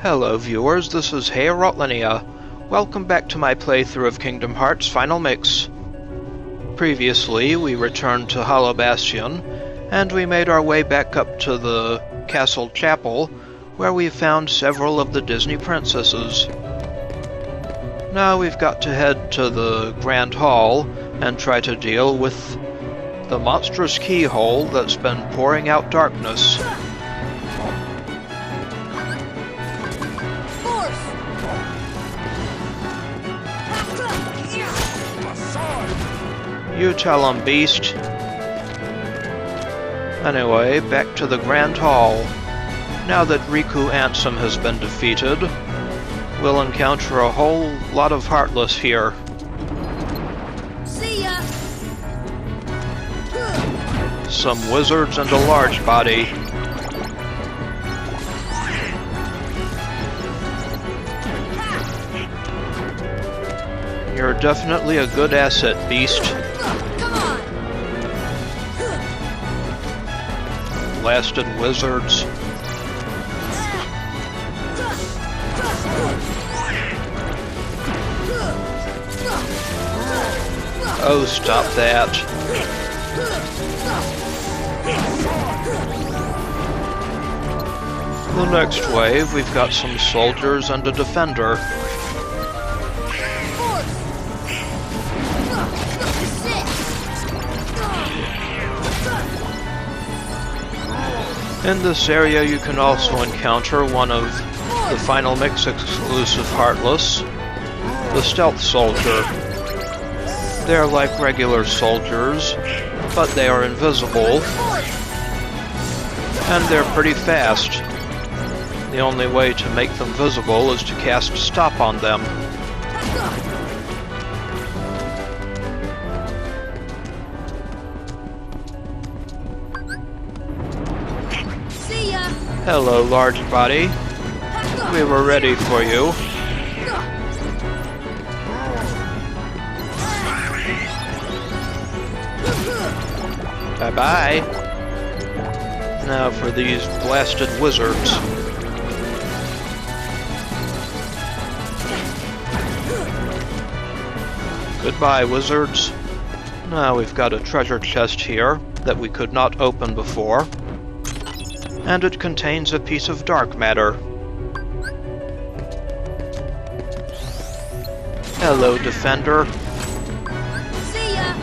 Hello viewers, this is Heartless. Welcome back to my playthrough of Kingdom Hearts Final Mix. Previously, we returned to Hollow Bastion, and we made our way back up to the Castle Chapel, where we found several of the Disney princesses. Now we've got to head to the Grand Hall and try to deal with the monstrous Keyhole that's been pouring out darkness. You tell 'em, beast. Anyway, back to the Grand Hall. Now that Riku Ansem has been defeated, we'll encounter a whole lot of Heartless here. See ya. Some wizards and a large body. You're definitely a good asset, beast. Blasted wizards. Oh, stop that. The next wave, we've got some soldiers and a defender. In this area you can also encounter one of the Final Mix exclusive Heartless, the Stealth Soldier. They're like regular soldiers, but they are invisible, and they're pretty fast. The only way to make them visible is to cast Stop on them. Hello, large body. We were ready for you. Bye-bye. Now for these blasted wizards. Goodbye, wizards. Now we've got a treasure chest here that we could not open before. And it contains a piece of dark matter. Hello, defender. See ya.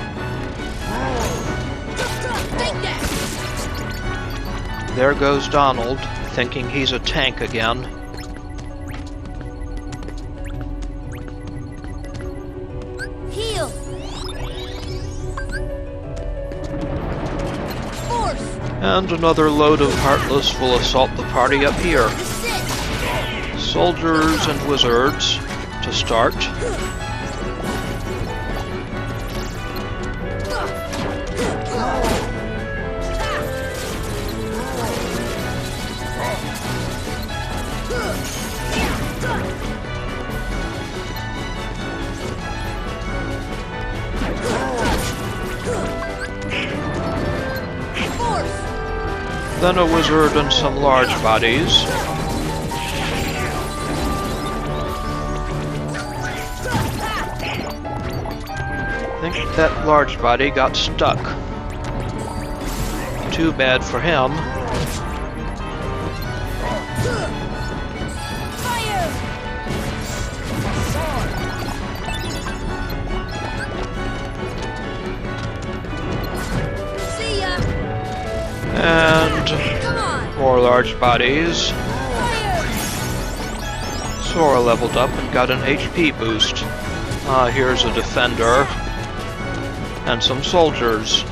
Take that. There goes Donald, thinking he's a tank again. Heal. And another load of Heartless will assault the party up here. Soldiers and wizards to start. Then a wizard and some large bodies. I think that large body got stuck. Too bad for him. And more large bodies. Sora leveled up and got an HP boost. Here's a defender. And some soldiers.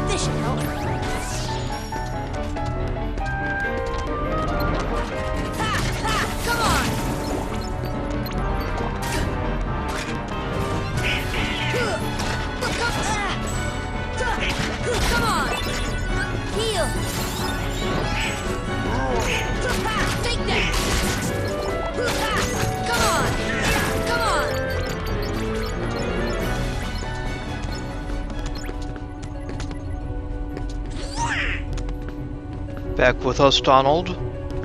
This should help. Take that! Back with us, Donald?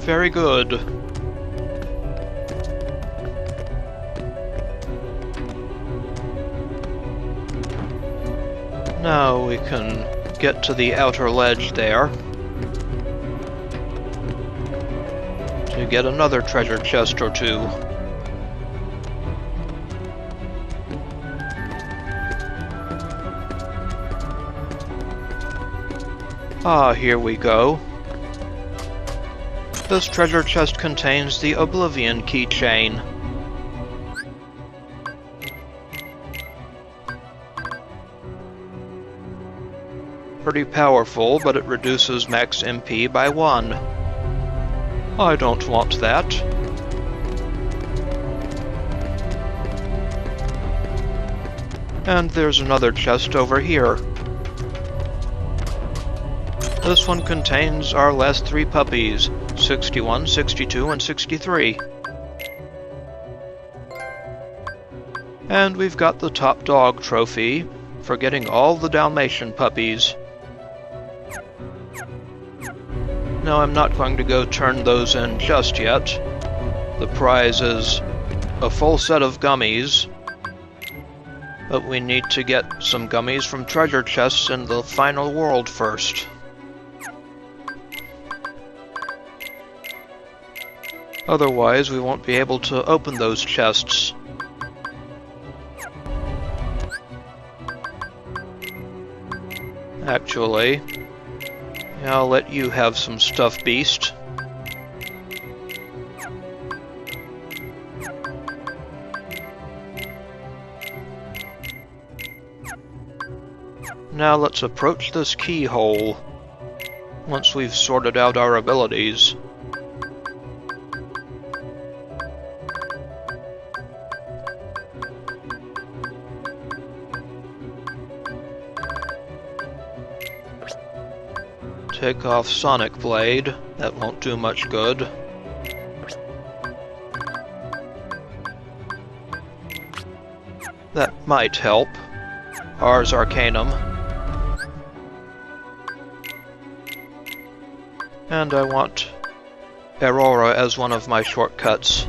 Very good. Now we can get to the outer ledge there to get another treasure chest or two. Ah, here we go. This treasure chest contains the Oblivion keychain. Pretty powerful, but it reduces max MP by 1. I don't want that. And there's another chest over here. This one contains our last 3 puppies, 61, 62, and 63. And we've got the top dog trophy for getting all the Dalmatian puppies. Now I'm not going to go turn those in just yet. The prize is a full set of gummies, but we need to get some gummies from treasure chests in the final world first. Otherwise, we won't be able to open those chests. Actually, I'll let you have some stuff, Beast. Now let's approach this keyhole, once we've sorted out our abilities. Take off Sonic Blade. That won't do much good. That might help. Ars Arcanum. And I want Aurora as one of my shortcuts.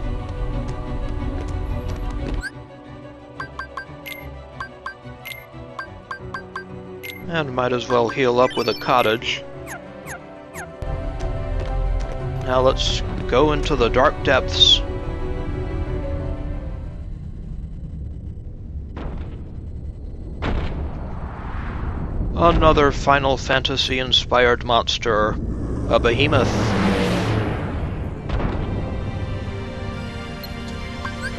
And might as well heal up with a cottage. Now let's go into the dark depths. Another Final Fantasy-inspired monster, a Behemoth.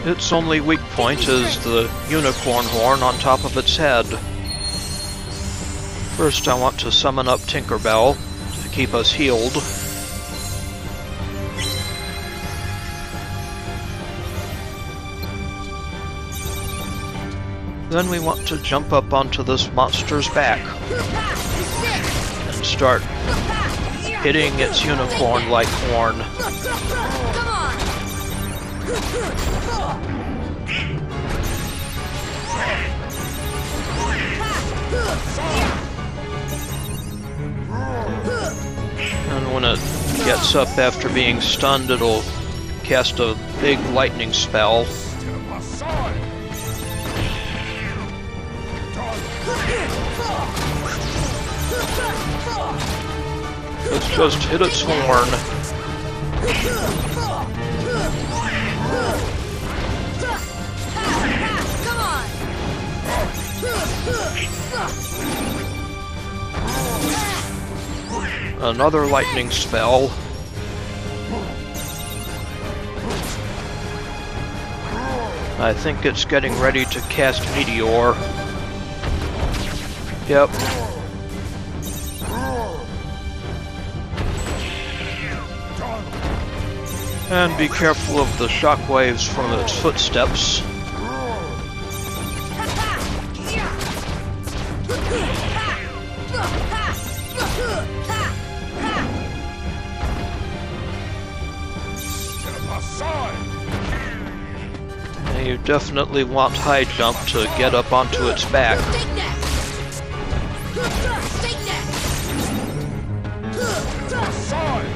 Its only weak point is the unicorn horn on top of its head. First I want to summon up Tinkerbell to keep us healed. Then we want to jump up onto this monster's back and start hitting its unicorn-like horn. And when it gets up after being stunned, it'll cast a big lightning spell. Let's just hit its horn. Another lightning spell. I think it's getting ready to cast Meteor. Yep. And be careful of the shockwaves from its footsteps. And you definitely want high jump to get up onto its back. Sword!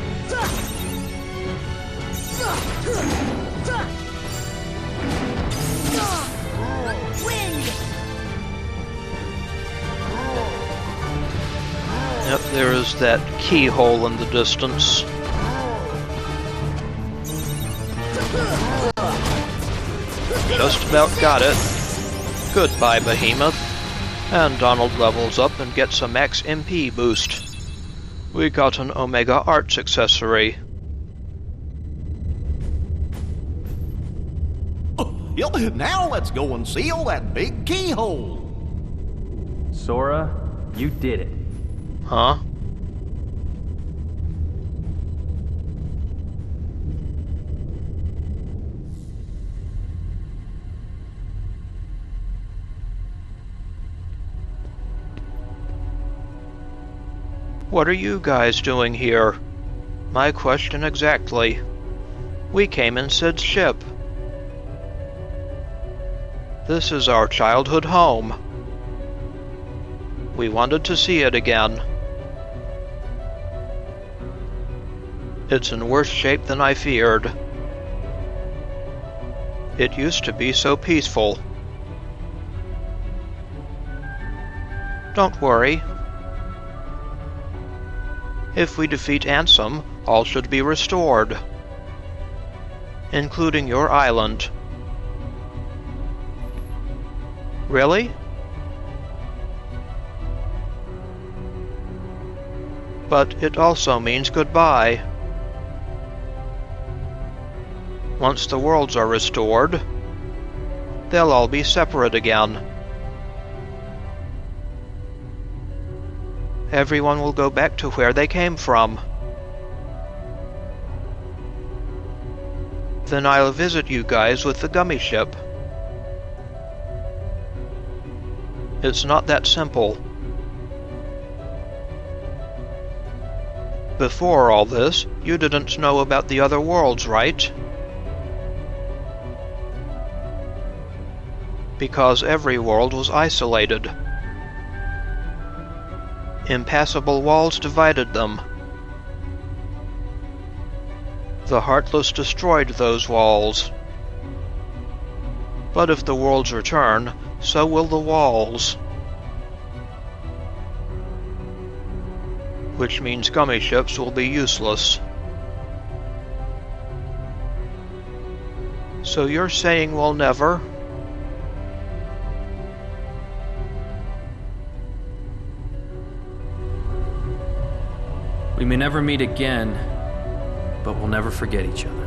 Wind! Yep, there is that keyhole in the distance. Just about got it. Goodbye, Behemoth. And Donald levels up and gets a max MP boost. We got an Omega Arts accessory. Now let's go and seal that big keyhole. Sora, you did it. Huh? What are you guys doing here? My question exactly. We came in Sid's ship. This is our childhood home. We wanted to see it again. It's in worse shape than I feared. It used to be so peaceful. Don't worry. If we defeat Ansem, all should be restored, including your island. Really? But it also means goodbye. Once the worlds are restored, they'll all be separate again. Everyone will go back to where they came from. Then I'll visit you guys with the Gummi ship. It's not that simple. Before all this, you didn't know about the other worlds, right? Because every world was isolated. Impassable walls divided them. The Heartless destroyed those walls. But if the worlds return, so will the walls. Which means Gummi ships will be useless. So you're saying we'll never? We may never meet again, but we'll never forget each other.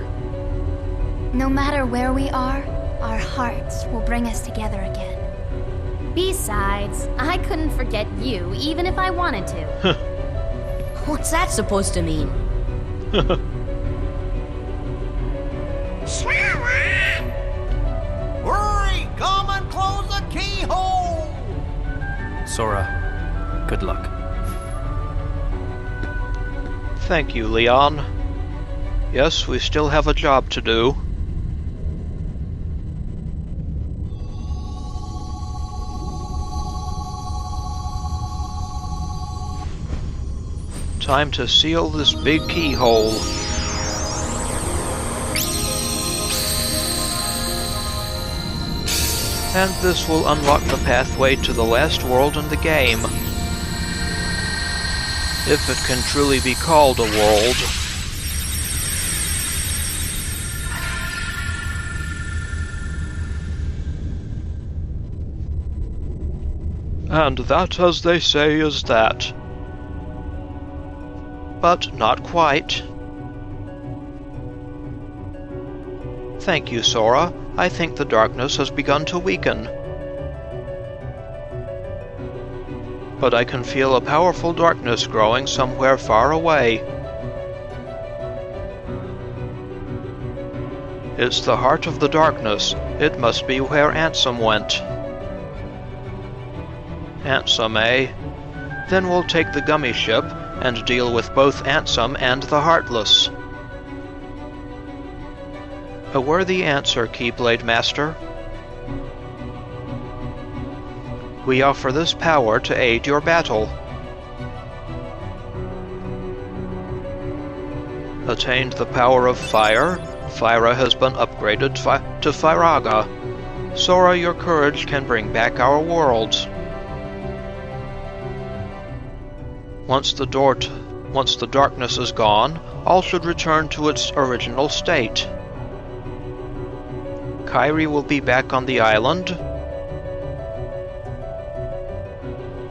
No matter where we are, our hearts will bring us together again. Besides, I couldn't forget you even if I wanted to. What's that supposed to mean? Hurry! Come and close the keyhole! Sora, good luck. Thank you, Leon. Yes, we still have a job to do. Time to seal this big keyhole. And this will unlock the pathway to the last world in the game. If it can truly be called a world. And that, as they say, is that. But not quite. Thank you, Sora. I think the darkness has begun to weaken. But I can feel a powerful darkness growing somewhere far away. It's the heart of the darkness. It must be where Ansem went. Ansem, eh? Then we'll take the Gummi ship and deal with both Ansem and the Heartless. A worthy answer, Keyblade Master. We offer this power to aid your battle. Attained the power of fire. Fyra has been upgraded to Fyraga. Sora, your courage can bring back our worlds. Once the darkness is gone, all should return to its original state. Kairi will be back on the island.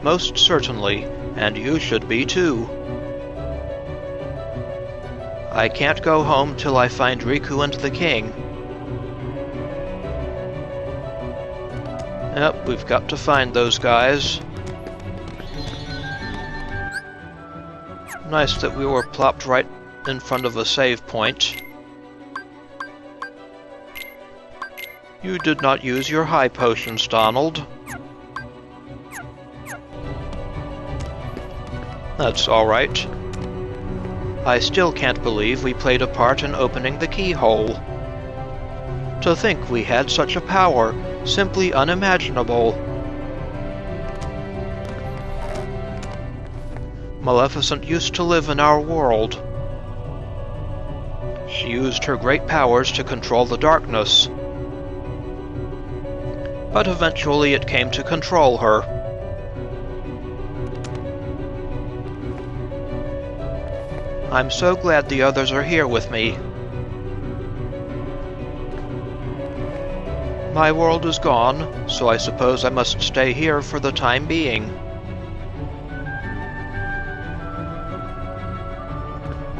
Most certainly, and you should be too. I can't go home till I find Riku and the king. Yep, we've got to find those guys. Nice that we were plopped right in front of a save point. You did not use your high potions, Donald. That's alright. I still can't believe we played a part in opening the keyhole. To think we had such a power, simply unimaginable. Maleficent used to live in our world. She used her great powers to control the darkness. But eventually it came to control her. I'm so glad the others are here with me. My world is gone, so I suppose I must stay here for the time being.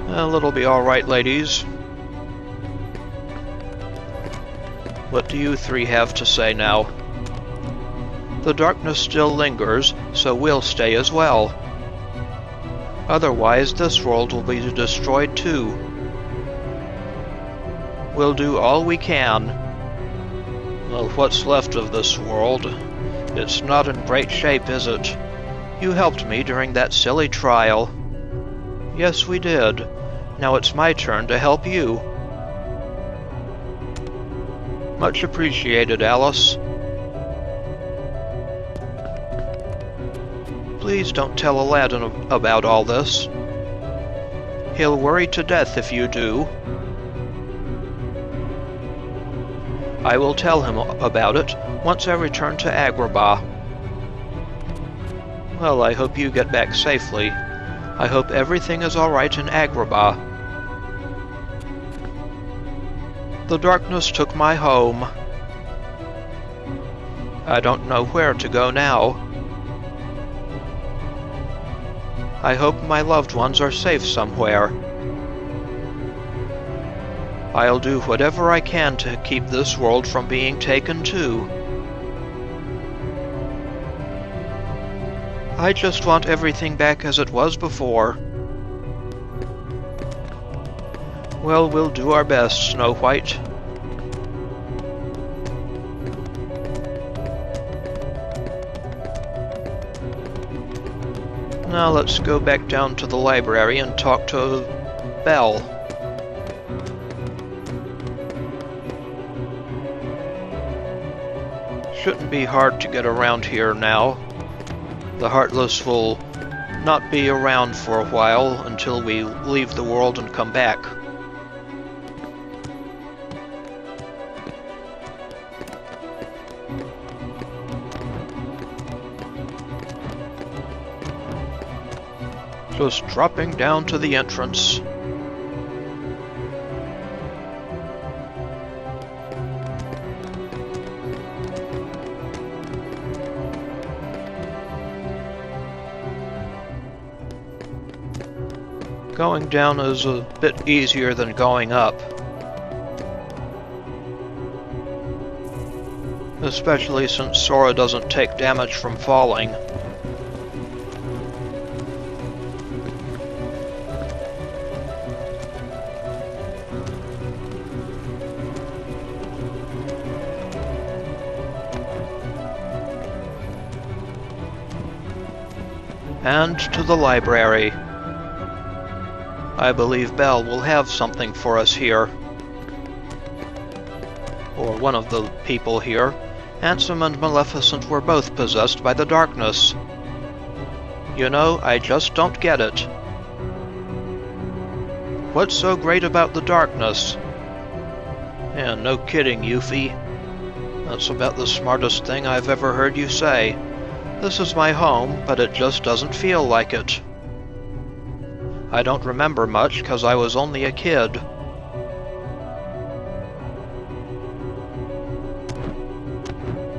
Well, it'll be alright, ladies. What do you three have to say now? The darkness still lingers, so we'll stay as well. Otherwise, this world will be destroyed too. We'll do all we can. Well, what's left of this world? It's not in great shape, is it? You helped me during that silly trial. Yes, we did. Now it's my turn to help you. Much appreciated, Alice. Please don't tell Aladdin about all this. He'll worry to death if you do. I will tell him about it once I return to Agrabah. Well, I hope you get back safely. I hope everything is alright in Agrabah. The darkness took my home. I don't know where to go now. I hope my loved ones are safe somewhere. I'll do whatever I can to keep this world from being taken too. I just want everything back as it was before. Well, we'll do our best, Snow White. Now let's go back down to the library and talk to Belle. Shouldn't be hard to get around here now. The Heartless will not be around for a while until we leave the world and come back. Just dropping down to the entrance. Going down is a bit easier than going up. Especially since Sora doesn't take damage from falling. And to the library. I believe Belle will have something for us here. Or one of the people here. Ansem and Maleficent were both possessed by the darkness. You know, I just don't get it. What's so great about the darkness? Yeah, no kidding, Yuffie. That's about the smartest thing I've ever heard you say. This is my home, but it just doesn't feel like it. I don't remember much, 'cause I was only a kid.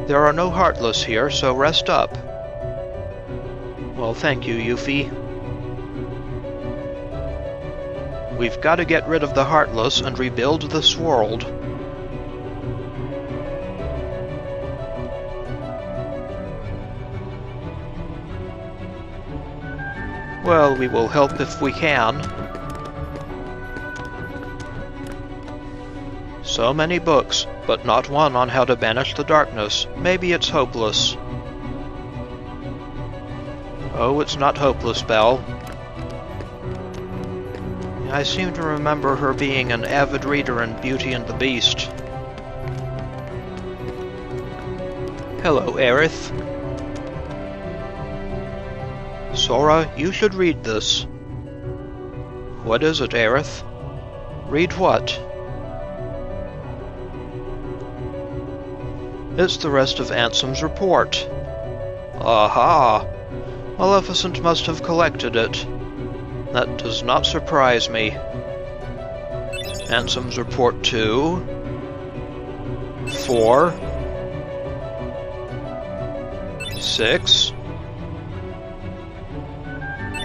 There are no Heartless here, so rest up. Well, thank you, Yuffie. We've got to get rid of the Heartless and rebuild this world. Well, we will help if we can. So many books, but not one on how to banish the darkness. Maybe it's hopeless. Oh, it's not hopeless, Belle. I seem to remember her being an avid reader in Beauty and the Beast. Hello, Aerith. Sora, you should read this. What is it, Aerith? Read what? It's the rest of Ansem's report. Aha! Maleficent must have collected it. That does not surprise me. Ansem's report 2, 4, 6,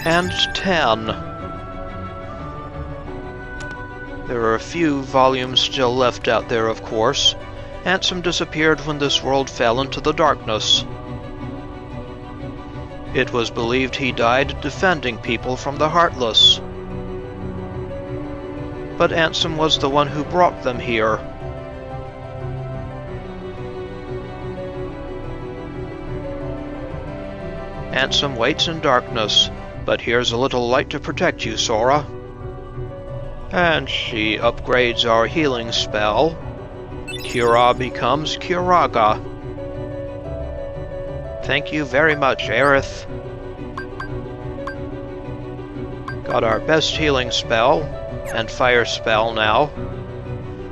and 10. There are a few volumes still left out there, of course. Ansem disappeared when this world fell into the darkness. It was believed he died defending people from the Heartless. But Ansem was the one who brought them here. Ansem waits in darkness, but here's a little light to protect you, Sora. And she upgrades our healing spell. Cura becomes Curaga. Thank you very much, Aerith. Got our best healing spell, and fire spell now.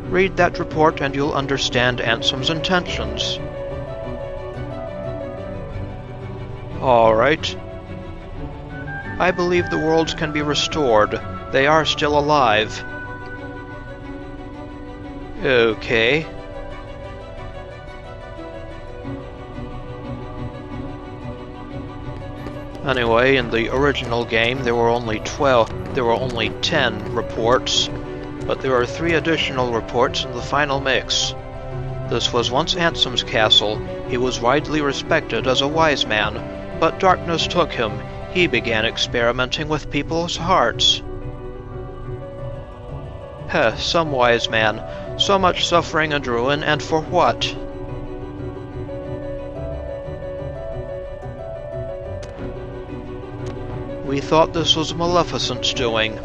Read that report and you'll understand Ansem's intentions. Alright. I believe the worlds can be restored. They are still alive. Okay. Anyway, in the original game there were only 10 reports, but there are 3 additional reports in the final mix. This was once Ansem's castle. He was widely respected as a wise man, but darkness took him. He began experimenting with people's hearts. Heh, some wise man. So much suffering and ruin, and for what? We thought this was Maleficent's doing.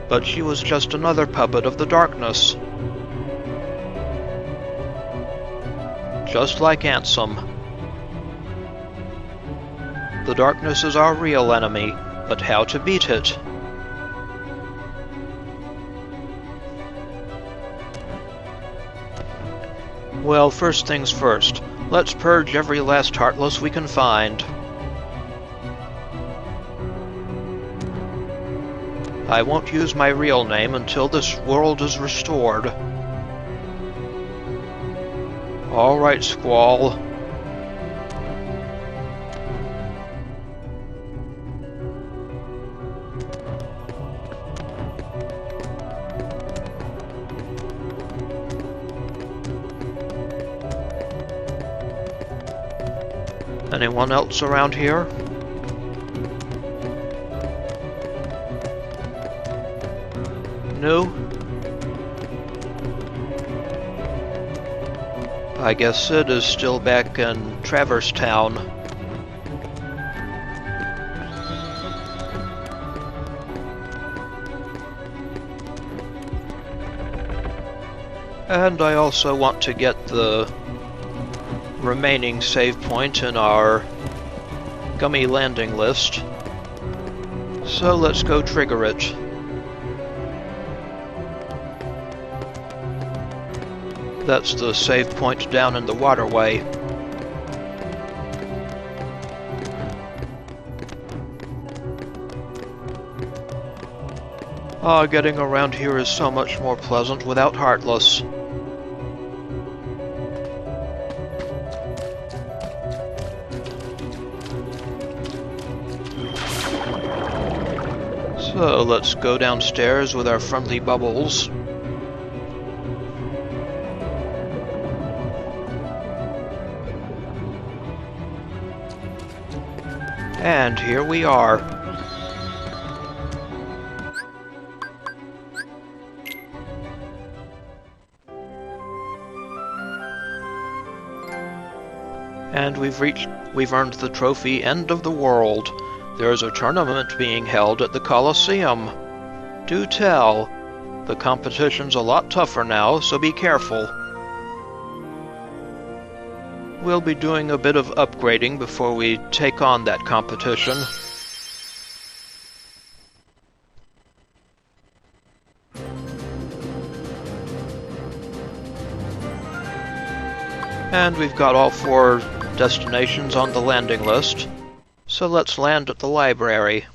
But she was just another puppet of the darkness. Just like Ansem. The darkness is our real enemy, but how to beat it? Well, first things first. Let's purge every last Heartless we can find. I won't use my real name until this world is restored. Alright, Squall. Anyone else around here? No? I guess Sid is still back in Traverse Town. And I also want to get the remaining save point in our Gummi landing list. So let's go trigger it. That's the save point down in the waterway. Ah, getting around here is so much more pleasant without Heartless. So let's go downstairs with our friendly bubbles. And here we are. And we've earned the trophy End of the World. There is a tournament being held at the Colosseum. Do tell. The competition's a lot tougher now, so be careful. We'll be doing a bit of upgrading before we take on that competition. And we've got all 4 destinations on the landing list. So let's land at the library.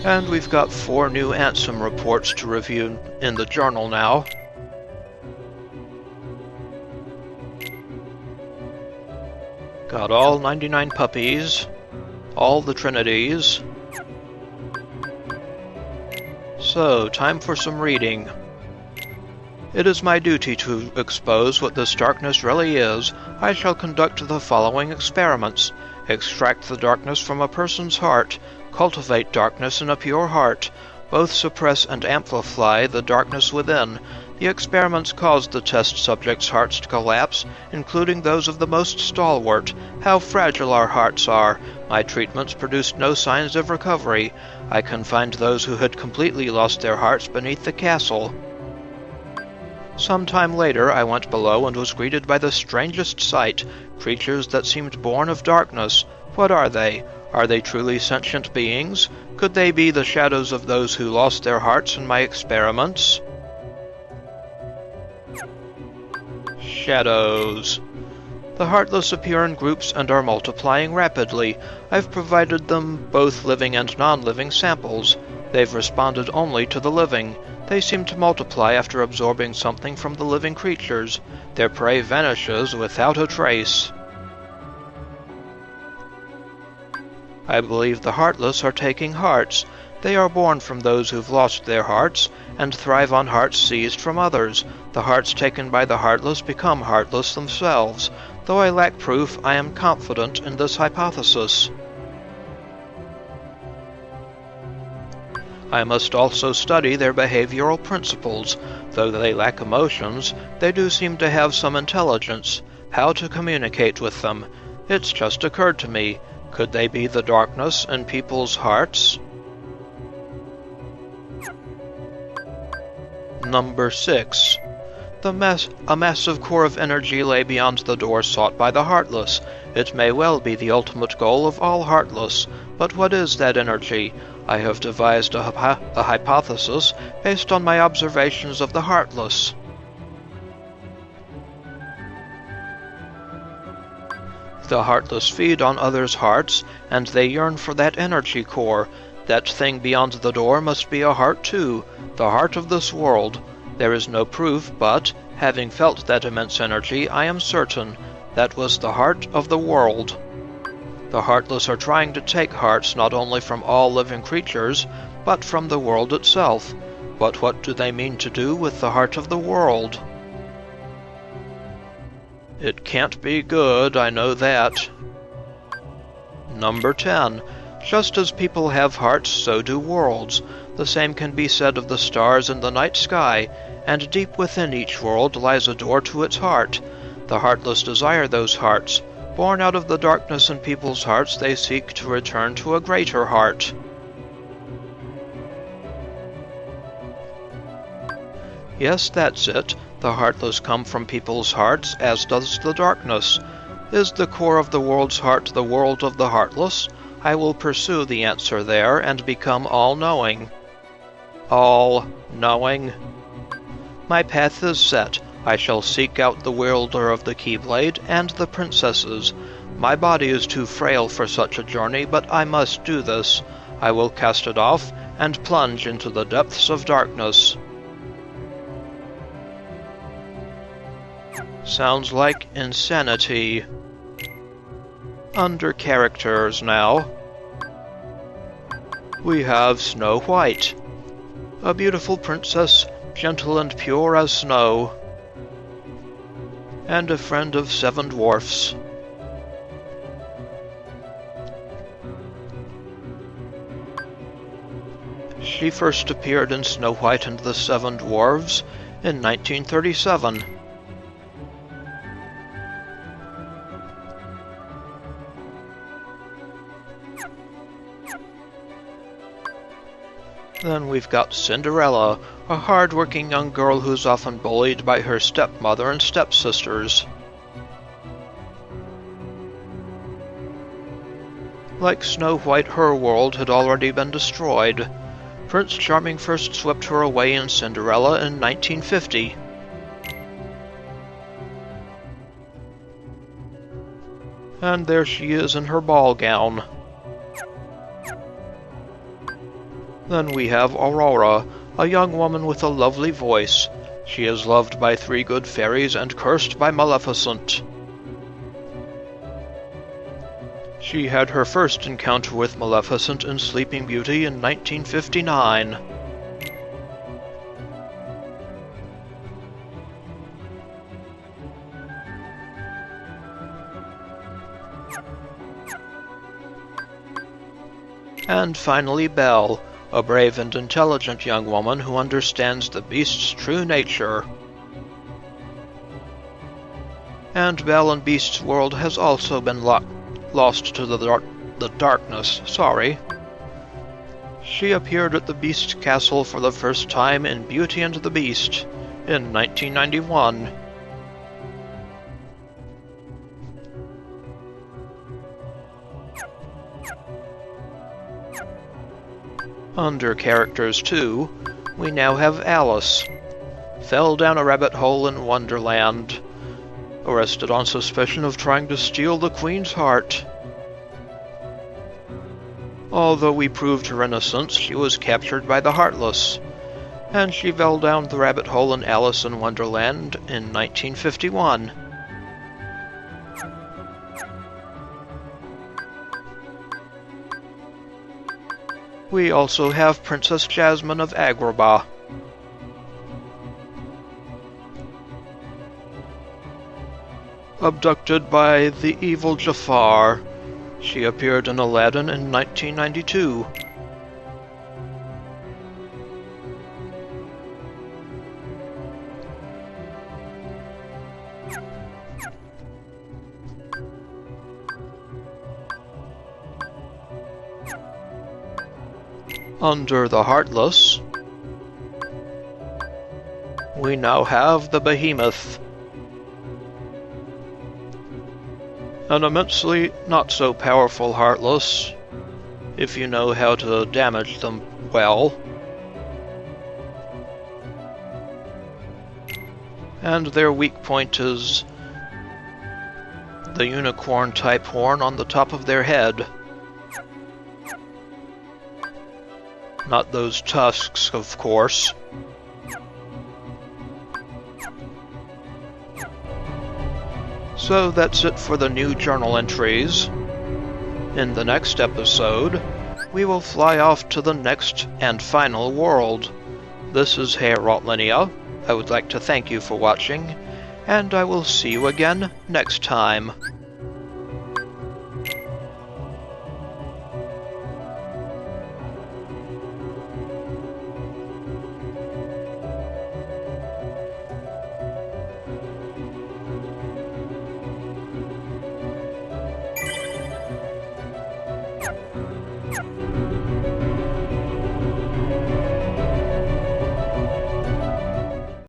And we've got 4 new Ansem reports to review in the journal now. Got all 99 puppies, all the trinities. So, time for some reading. It is my duty to expose what this darkness really is. I shall conduct the following experiments. Extract the darkness from a person's heart. Cultivate darkness in a pure heart. Both suppress and amplify the darkness within. The experiments caused the test subjects' hearts to collapse, including those of the most stalwart. How fragile our hearts are. My treatments produced no signs of recovery. I confined those who had completely lost their hearts beneath the castle. Some time later I went below and was greeted by the strangest sight. Creatures that seemed born of darkness. What are they? Are they truly sentient beings? Could they be the shadows of those who lost their hearts in my experiments? Shadows. The Heartless appear in groups and are multiplying rapidly. I've provided them both living and non-living samples. They've responded only to the living. They seem to multiply after absorbing something from the living creatures. Their prey vanishes without a trace. I believe the Heartless are taking hearts. They are born from those who've lost their hearts, and thrive on hearts seized from others. The hearts taken by the Heartless become heartless themselves. Though I lack proof, I am confident in this hypothesis. I must also study their behavioral principles. Though they lack emotions, they do seem to have some intelligence. How to communicate with them? It's just occurred to me. Could they be the darkness in people's hearts? Number 6. A massive core of energy lay beyond the door sought by the Heartless. It may well be the ultimate goal of all Heartless, but what is that energy? I have devised a hypothesis based on my observations of the Heartless. The Heartless feed on others' hearts, and they yearn for that energy core. That thing beyond the door must be a heart too, the heart of this world. There is no proof, but, having felt that immense energy, I am certain that was the heart of the world. The Heartless are trying to take hearts not only from all living creatures, but from the world itself. But what do they mean to do with the heart of the world? It can't be good, I know that. Number 10. Just as people have hearts, so do worlds. The same can be said of the stars in the night sky, and deep within each world lies a door to its heart. The Heartless desire those hearts. Born out of the darkness in people's hearts, they seek to return to a greater heart. Yes, that's it. The Heartless come from people's hearts, as does the darkness. Is the core of the world's heart the world of the Heartless? I will pursue the answer there and become all-knowing. All-knowing. My path is set. I shall seek out the wielder of the Keyblade and the princesses. My body is too frail for such a journey, but I must do this. I will cast it off and plunge into the depths of darkness. Sounds like insanity. Under characters now. We have Snow White, a beautiful princess, gentle and pure as snow, and a friend of 7 dwarfs. She first appeared in Snow White and the 7 Dwarves in 1937. Then we've got Cinderella, a hard-working young girl who's often bullied by her stepmother and stepsisters. Like Snow White, her world had already been destroyed. Prince Charming first swept her away in Cinderella in 1950. And there she is in her ball gown. Then we have Aurora, a young woman with a lovely voice. She is loved by 3 good fairies and cursed by Maleficent. She had her first encounter with Maleficent in Sleeping Beauty in 1959. And finally Belle, a brave and intelligent young woman who understands the Beast's true nature. And Belle and Beast's world has also been lost to the darkness. She appeared at the Beast Castle for the first time in Beauty and the Beast in 1991. Under characters too, we now have Alice. Fell down a rabbit hole in Wonderland. Arrested on suspicion of trying to steal the Queen's heart. Although we proved her innocence, she was captured by the Heartless, and she fell down the rabbit hole in Alice in Wonderland in 1951. We also have Princess Jasmine of Agrabah. Abducted by the evil Jafar, she appeared in Aladdin in 1992. Under the Heartless, we now have the Behemoth, an immensely not-so-powerful Heartless, if you know how to damage them well. And their weak point is the unicorn-type horn on the top of their head. Not those tusks, of course. So that's it for the new journal entries. In the next episode, we will fly off to the next and final world. This is Heartless. I would like to thank you for watching, and I will see you again next time.